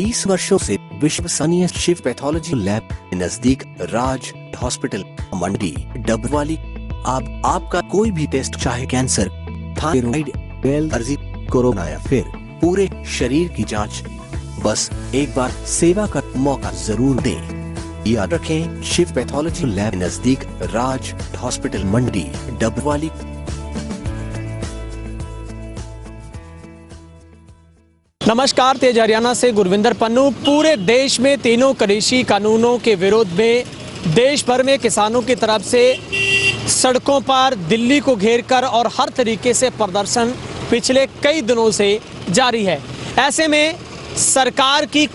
20 वर्षों से विश्वसनीय शिव पैथोलॉजी लैब नजदीक राज हॉस्पिटल मंडी डबवाली। आपका कोई भी टेस्ट, चाहे कैंसर, थायराइड, एलर्जी, कोरोना या फिर पूरे शरीर की जांच, बस एक बार सेवा का मौका जरूर दें। याद रखें, शिव पैथोलॉजी लैब नजदीक राज हॉस्पिटल मंडी डबवाली। नमस्कार, तेज हरियाणा से गुरविंदर पन्नू। पूरे देश में तीनों कृषि कानूनों के विरोध में देश भर में किसानों की तरफ से सड़कों पर दिल्ली को घेरकर और हर तरीके से प्रदर्शन पिछले कई दिनों से जारी है। ऐसे में सरकार की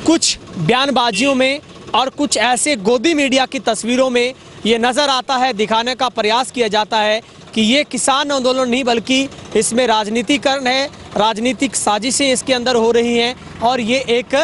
कुछ बयानबाजियों में और कुछ ऐसे गोदी मीडिया की तस्वीरों में ये नज़र आता है, दिखाने का प्रयास किया जाता है कि ये किसान आंदोलन नहीं बल्कि इसमें राजनीतिकरण है, राजनीतिक साजिशें इसके अंदर हो रही हैं और ये एक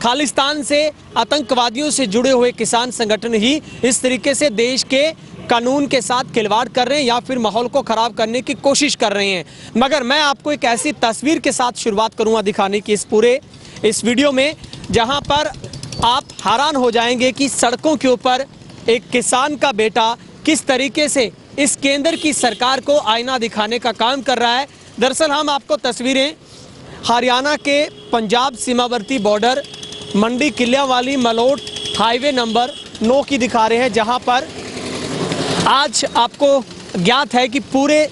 खालिस्तान से, आतंकवादियों से जुड़े हुए किसान संगठन ही इस तरीके से देश के कानून के साथ खिलवाड़ कर रहे हैं या फिर माहौल को ख़राब करने की कोशिश कर रहे हैं। मगर मैं आपको एक ऐसी तस्वीर के साथ शुरुआत करूँगा दिखाने की इस वीडियो में, जहाँ पर आप हैरान हो जाएंगे कि सड़कों के ऊपर एक किसान का बेटा किस तरीके से इस केंद्र की सरकार को आईना दिखाने का काम कर रहा है। दरअसल हम आपको तस्वीरें हरियाणा के पंजाब सीमावर्ती बॉर्डर मंडी किलियावाली मलोट हाईवे नंबर 9 की दिखा रहे हैं, जहां पर आज आपको ज्ञात है कि पूरे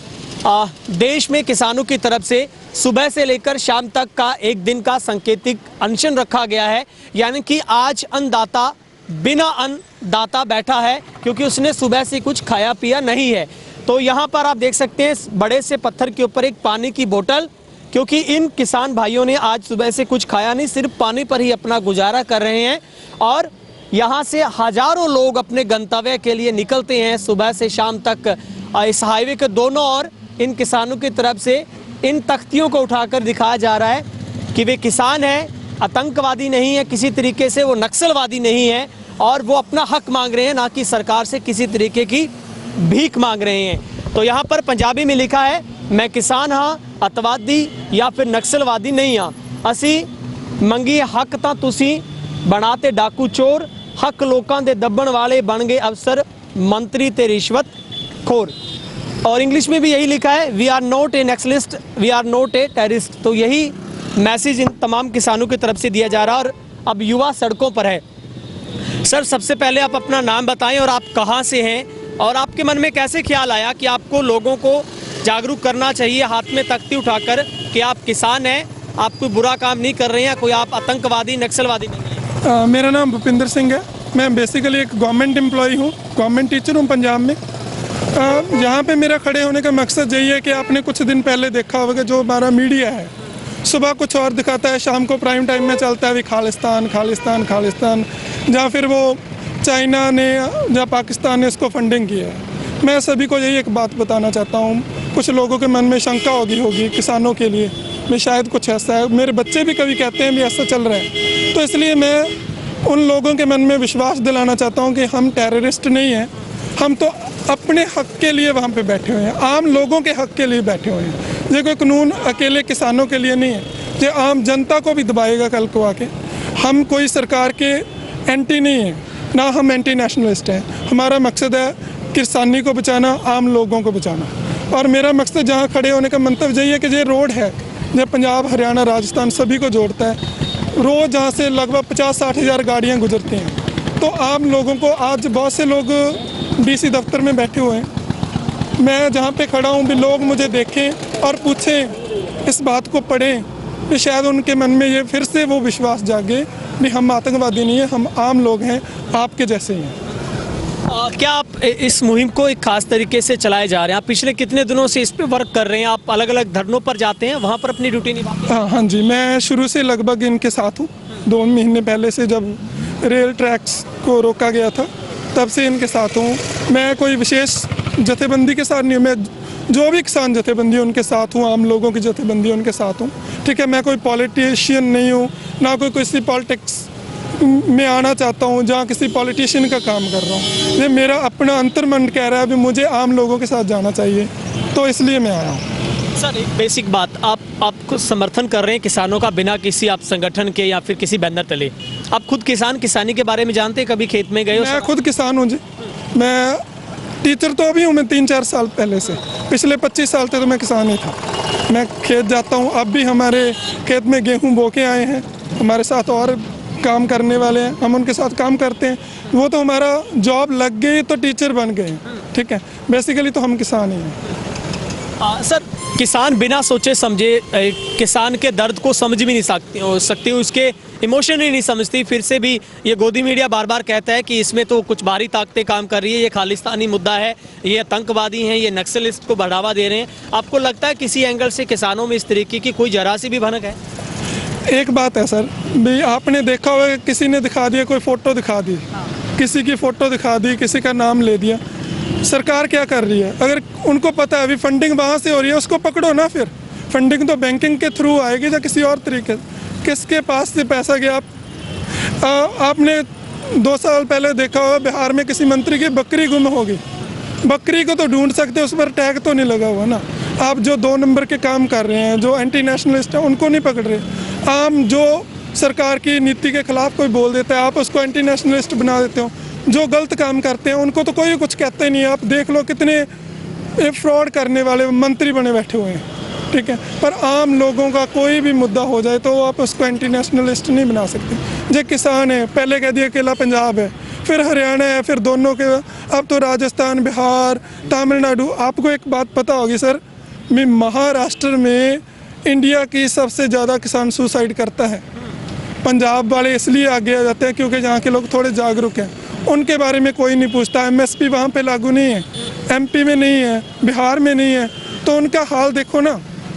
देश में किसानों की तरफ से सुबह से लेकर शाम तक का एक दिन का सांकेतिक अनशन रखा गया है। यानी कि आज अन्नदाता बिना अन्नदाता बैठा है क्योंकि उसने सुबह से कुछ खाया पिया नहीं है। तो यहाँ पर आप देख सकते हैं बड़े से पत्थर के ऊपर एक पानी की बोतल, क्योंकि इन किसान भाइयों ने आज सुबह से कुछ खाया नहीं, सिर्फ पानी पर ही अपना गुजारा कर रहे हैं। और यहाँ से हजारों लोग अपने गंतव्य के लिए निकलते हैं सुबह से शाम तक। इस हाईवे के दोनों ओर इन किसानों की तरफ से इन तख्तियों को उठाकर दिखाया जा रहा है कि वे किसान हैं, आतंकवादी नहीं है, किसी तरीके से वो नक्सलवादी नहीं है और वो अपना हक मांग रहे हैं, ना कि सरकार से किसी तरीके की भीख मांग रहे हैं। तो यहाँ पर पंजाबी में लिखा है, मैं किसान हाँ, अतवादी या फिर नक्सलवादी नहीं हाँ, असी मंगी हक तां तुसी बनाते डाकू चोर, हक लोकां दे दबण वाले बन गए अफसर मंत्री ते रिश्वत खोर। और इंग्लिश में भी यही लिखा है, we are not a naxalist, we are not a terrorist. तो यही मैसेज इन तमाम किसानों की तरफ से दिया जा रहा है और अब युवा सड़कों पर है। सर, सबसे पहले आप अपना नाम बताएं और आप कहां से हैं और आपके मन में कैसे ख्याल आया कि आपको लोगों को जागरूक करना चाहिए हाथ में तख्ती उठाकर कि आप किसान हैं, आप कोई बुरा काम नहीं कर रहे हैं, कोई आप आतंकवादी नक्सलवादी नहीं हैं? मेरा नाम भूपिंदर सिंह है। मैं बेसिकली एक गवर्नमेंट एम्प्लॉई हूँ, गवर्नमेंट टीचर हूँ पंजाब में। यहाँ पे मेरा खड़े होने का मकसद यही है कि आपने कुछ दिन पहले देखा होगा जो हमारा मीडिया है सुबह कुछ और दिखाता है, शाम को प्राइम टाइम में चलता है भी खालिस्तान खालिस्तान खालिस्तान, जहाँ फिर वो चाइना ने या पाकिस्तान ने इसको फंडिंग की है। मैं सभी को यही एक बात बताना चाहता हूँ, कुछ लोगों के मन में शंका होगी किसानों के लिए भी शायद कुछ ऐसा है, मेरे बच्चे भी कभी कहते हैं भी ऐसा चल रहा है। तो इसलिए मैं उन लोगों के मन में विश्वास दिलाना चाहता हूँ कि हम टेररिस्ट नहीं हैं, हम तो अपने हक के लिए वहाँ पे बैठे हुए हैं, आम लोगों के हक के लिए बैठे हुए हैं। ये कोई कानून अकेले किसानों के लिए नहीं है, ये आम जनता को भी दबाएगा कल को आके। हम कोई सरकार के एंटी नहीं हैं, ना हम एंटी नेशनलिस्ट हैं। हमारा मकसद है किसानी को बचाना, आम लोगों को बचाना। और मेरा मकसद जहाँ खड़े होने का मंतव्य यही है कि ये रोड है जो पंजाब, हरियाणा, राजस्थान सभी को जोड़ता है। रोज़ जहाँ से लगभग 50-60 हज़ार गाड़ियाँ गुजरती हैं। तो आम लोगों को, आज बहुत से लोग डीसी दफ्तर में बैठे हुए हैं, मैं जहाँ पे खड़ा हूँ भी लोग मुझे देखें और पूछें, इस बात को पढ़ें कि शायद उनके मन में ये फिर से वो विश्वास जागे भी हम आतंकवादी नहीं हैं, हम आम लोग हैं, आपके जैसे ही हैं। क्या आप इस मुहिम को एक खास तरीके से चलाए जा रहे हैं? आप पिछले कितने दिनों से इस पे वर्क कर रहे हैं? आप अलग अलग धरनों पर जाते हैं, वहाँ पर अपनी ड्यूटी निभाते हैं? हाँ जी, मैं शुरू से लगभग इनके साथ हूँ। 2 महीने पहले से जब रेल ट्रैक्स को रोका गया था तब से इनके साथ हूँ। मैं कोई विशेष जथेबंदी के साथ नहीं हूँ, मैं जो भी किसान जथेबंदी है उनके साथ हूँ, आम लोगों की जथेबंदी है उनके साथ हूँ। ठीक है, मैं कोई पॉलिटिशियन नहीं हूँ, ना कोई किसी पॉलिटिक्स में आना चाहता हूँ जहाँ किसी पॉलिटिशियन का काम कर रहा हूँ। ये मेरा अपना अंतर्मन कह रहा है भी मुझे आम लोगों के साथ जाना चाहिए, तो इसलिए मैं आया हूँ। सर एक बेसिक बात, आपको समर्थन कर रहे हैं किसानों का बिना किसी आप संगठन के या फिर किसी बैनर तले। आप खुद किसानी के बारे में जानते हैं, कभी खेत में गए हो? मैं खुद किसान हूँ जी। मैं टीचर तो अभी हूँ, मैं 3-4 साल पहले से, पिछले 25 साल से तो मैं किसान ही था। मैं खेत जाता हूँ, अब भी हमारे खेत में गेहूँ बो के आए हैं, हमारे साथ और काम करने वाले हैं, हम उनके साथ काम करते हैं। वो तो हमारा जॉब लग गई तो टीचर बन गए, ठीक है। बेसिकली तो हम किसान ही हैं। सर किसान बिना सोचे समझे किसान के दर्द को समझ भी नहीं सकती, उसके इमोशन ही नहीं समझती। फिर से भी ये गोदी मीडिया बार बार कहता है कि इसमें तो कुछ बाहरी ताकतें काम कर रही है, ये खालिस्तानी मुद्दा है, ये आतंकवादी हैं, ये नक्सलिस्ट को बढ़ावा दे रहे हैं। आपको लगता है किसी एंगल से किसानों में इस तरीके की कोई जरा सी भी भनक है? एक बात है सर, भाई आपने देखा होगा किसी ने दिखा दिया, कोई फ़ोटो दिखा दी, किसी की फ़ोटो दिखा दी, किसी का नाम ले दिया। सरकार क्या कर रही है? अगर उनको पता है अभी फंडिंग वहाँ से हो रही है, उसको पकड़ो ना। फिर फंडिंग तो बैंकिंग के थ्रू आएगी या किसी और तरीके, किसके पास से पैसा गया? आपने 2 साल पहले देखा होगा बिहार में किसी मंत्री की बकरी गुम हो गई। बकरी को तो ढूंढ सकते, उस पर टैग तो नहीं लगा हुआ ना। आप जो 2 नंबर के काम कर रहे हैं, जो एंटी नेशनलिस्ट हैं, उनको नहीं पकड़ रहे। आम जो सरकार की नीति के खिलाफ कोई बोल देता है, आप उसको एंटी नेशनलिस्ट बना देते हो। जो गलत काम करते हैं उनको तो कोई कुछ कहते नहीं। आप देख लो कितने फ्रॉड करने वाले मंत्री बने बैठे हुए हैं, ठीक है। पर आम लोगों का कोई भी मुद्दा हो जाए तो आप उसको एंटी नेशनलिस्ट नहीं बना सकते। जो किसान है, पहले कह दिया अकेला पंजाब है, फिर हरियाणा है, फिर दोनों के, अब तो राजस्थान, बिहार, तमिलनाडु। आपको एक बात पता होगी सर, महाराष्ट्र में इंडिया की सबसे ज़्यादा किसान सुसाइड करता है। पंजाब वाले इसलिए आगे आ जाते हैं क्योंकि यहाँ के लोग थोड़े जागरूक हैं, उनके बारे में कोई नहीं पूछता। एमएसपी वहाँ पे लागू नहीं है, एमपी में नहीं है, बिहार में नहीं है, तो उनका हाल देखो ना।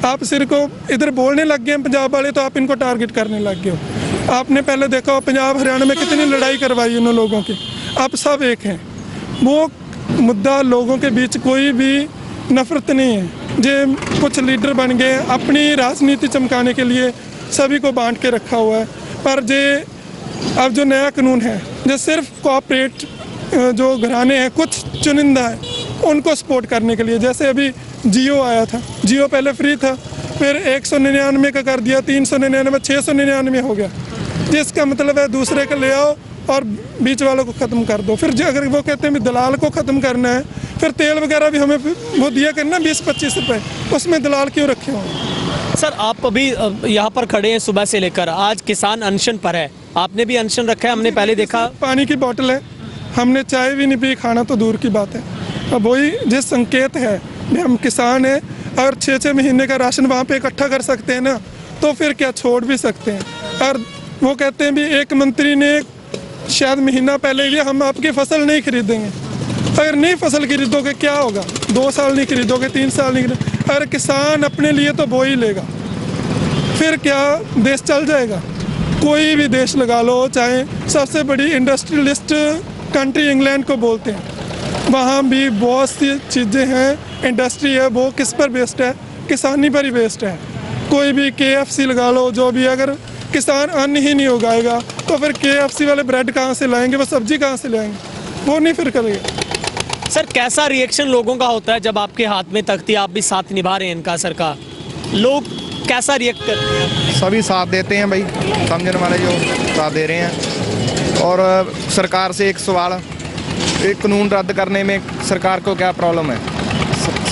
आप सिर को इधर बोलने लग गए हैं पंजाब वाले, तो आप इनको टारगेट करने लग गए हो। आपने पहले देखा हो पंजाब हरियाणा में कितनी लड़ाई करवाई उन लोगों की, अब सब एक हैं। वो मुद्दा, लोगों के बीच कोई भी नफरत नहीं है। जो कुछ लीडर बन गए अपनी राजनीति चमकाने के लिए, सभी को बांट के रखा हुआ है। पर अब जो नया कानून है, जो सिर्फ कॉर्पोरेट जो घराने हैं, कुछ चुनिंदा है, उनको सपोर्ट करने के लिए, जैसे अभी जियो आया था। जियो पहले फ्री था, फिर 199 का कर दिया, 399, 699 हो गया। जिसका मतलब है दूसरे का ले आओ और बीच वालों को ख़त्म कर दो। फिर अगर वो कहते हैं दलाल को ख़त्म करना है, फिर तेल वगैरह भी हमें वो दिया करना 20-25 रुपये, उसमें दलाल क्यों रखे हों? सर आप अभी यहाँ पर खड़े हैं सुबह से लेकर, आज किसान अनशन पर है, आपने भी अनशन रखा है, हमने पहले देखा। पानी की बोतल है, हमने चाय भी नहीं पी, खाना तो दूर की बात है। अब वही जिस संकेत है कि हम किसान हैं और 6-6 महीने का राशन वहाँ पे इकट्ठा कर सकते हैं ना, तो फिर क्या छोड़ भी सकते हैं। और वो कहते हैं भी एक मंत्री ने शायद महीना पहले भी हम आपकी फसल नहीं खरीदेंगे। अगर नहीं फसल खरीदोगे क्या होगा? 2 साल नहीं खरीदोगे, 3 साल नहीं खरीदोगे। अगर किसान अपने लिए तो बो ही लेगा, फिर क्या देश चल जाएगा? कोई भी देश लगा लो, चाहे सबसे बड़ी इंडस्ट्रियलिस्ट कंट्री इंग्लैंड को बोलते हैं, वहाँ भी बहुत सी चीज़ें हैं, इंडस्ट्री है, वो किस पर बेस्ड है? किसानी पर ही बेस्ड है। कोई भी KFC लगा लो, जो भी, अगर किसान अन्न ही नहीं उगाएगा तो फिर KFC वाले ब्रेड कहाँ से लाएंगे, वो सब्जी कहाँ से लाएंगे? वो नहीं फिर करेगा। सर कैसा रिएक्शन लोगों का होता है जब आपके हाथ में तख्ती, आप भी साथ निभा रहे हैं इनका, सर का, लोग कैसा रिएक्ट करते हैं? सभी साथ देते हैं भाई, समझने वाले जो साथ दे रहे हैं। और सरकार से एक सवाल, एक कानून रद्द करने में सरकार को क्या प्रॉब्लम है?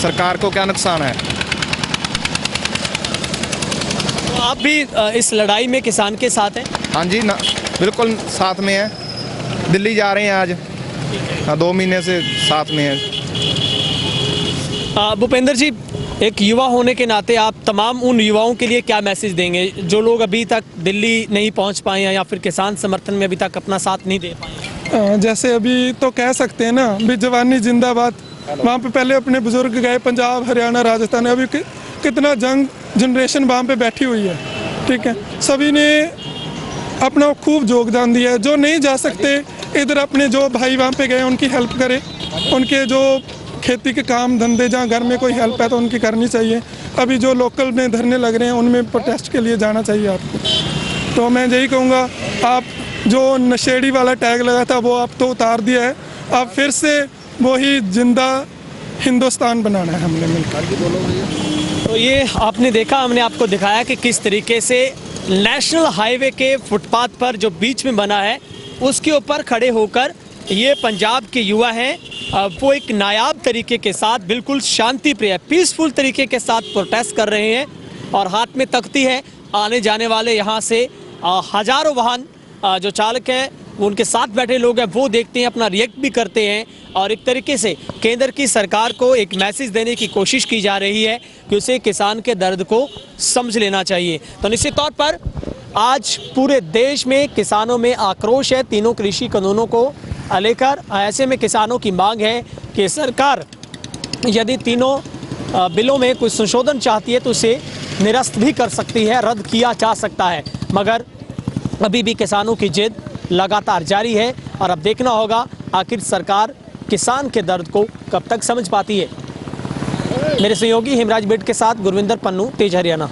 सरकार को क्या नुकसान है? तो आप भी इस लड़ाई में किसान के साथ हैं? हाँ जी ना, बिल्कुल साथ में है। दिल्ली जा रहे हैं आज, हाँ 2 महीने से साथ में है। भूपेंद्र जी, एक युवा होने के नाते आप तमाम उन युवाओं के लिए क्या मैसेज देंगे जो लोग अभी तक दिल्ली नहीं पहुंच पाए हैं या फिर किसान समर्थन में अभी तक अपना साथ नहीं दे पाए? जैसे अभी तो कह सकते हैं ना भी जवानी जिंदाबाद, वहाँ पे पहले अपने बुजुर्ग गए, पंजाब, हरियाणा, राजस्थान, अभी कितना जंग जनरेशन वहाँ पे बैठी हुई है, ठीक है। सभी ने अपना खूब योगदान दिया है। जो नहीं जा सकते, इधर अपने जो भाई वहाँ पे गए उनकी हेल्प करें, उनके जो खेती के काम धंधे, जहाँ घर में कोई हेल्प है तो उनकी करनी चाहिए। अभी जो लोकल में धरने लग रहे हैं उनमें प्रोटेस्ट के लिए जाना चाहिए आपको। तो मैं यही कहूँगा, आप जो नशेड़ी वाला टैग लगा था वो आप तो उतार दिया है, आप फिर से वही जिंदा हिंदुस्तान बनाना है हमने मिलकर। तो ये आपने देखा, हमने आपको दिखाया कि किस तरीके से नेशनल हाईवे के फुटपाथ पर जो बीच में बना है उसके ऊपर खड़े होकर ये पंजाब के युवा हैं, वो एक नायाब तरीके के साथ, बिल्कुल शांति प्रिय, पीसफुल तरीके के साथ प्रोटेस्ट कर रहे हैं और हाथ में तख्ती है। आने जाने वाले यहाँ से हज़ारों वाहन जो चालक हैं, उनके साथ बैठे लोग हैं, वो देखते हैं, अपना रिएक्ट भी करते हैं और एक तरीके से केंद्र की सरकार को एक मैसेज देने की कोशिश की जा रही है कि उसे किसान के दर्द को समझ लेना चाहिए। तो निश्चित तौर पर आज पूरे देश में किसानों में आक्रोश है तीनों कृषि कानूनों को लेकर। ऐसे में किसानों की मांग है कि सरकार यदि तीनों बिलों में कुछ संशोधन चाहती है तो उसे निरस्त भी कर सकती है, रद्द किया जा सकता है, मगर अभी भी किसानों की जिद लगातार जारी है और अब देखना होगा आखिर सरकार किसान के दर्द को कब तक समझ पाती है। मेरे सहयोगी हिमराज बेट के साथ गुरविंदर पन्नू, तेज हरियाणा।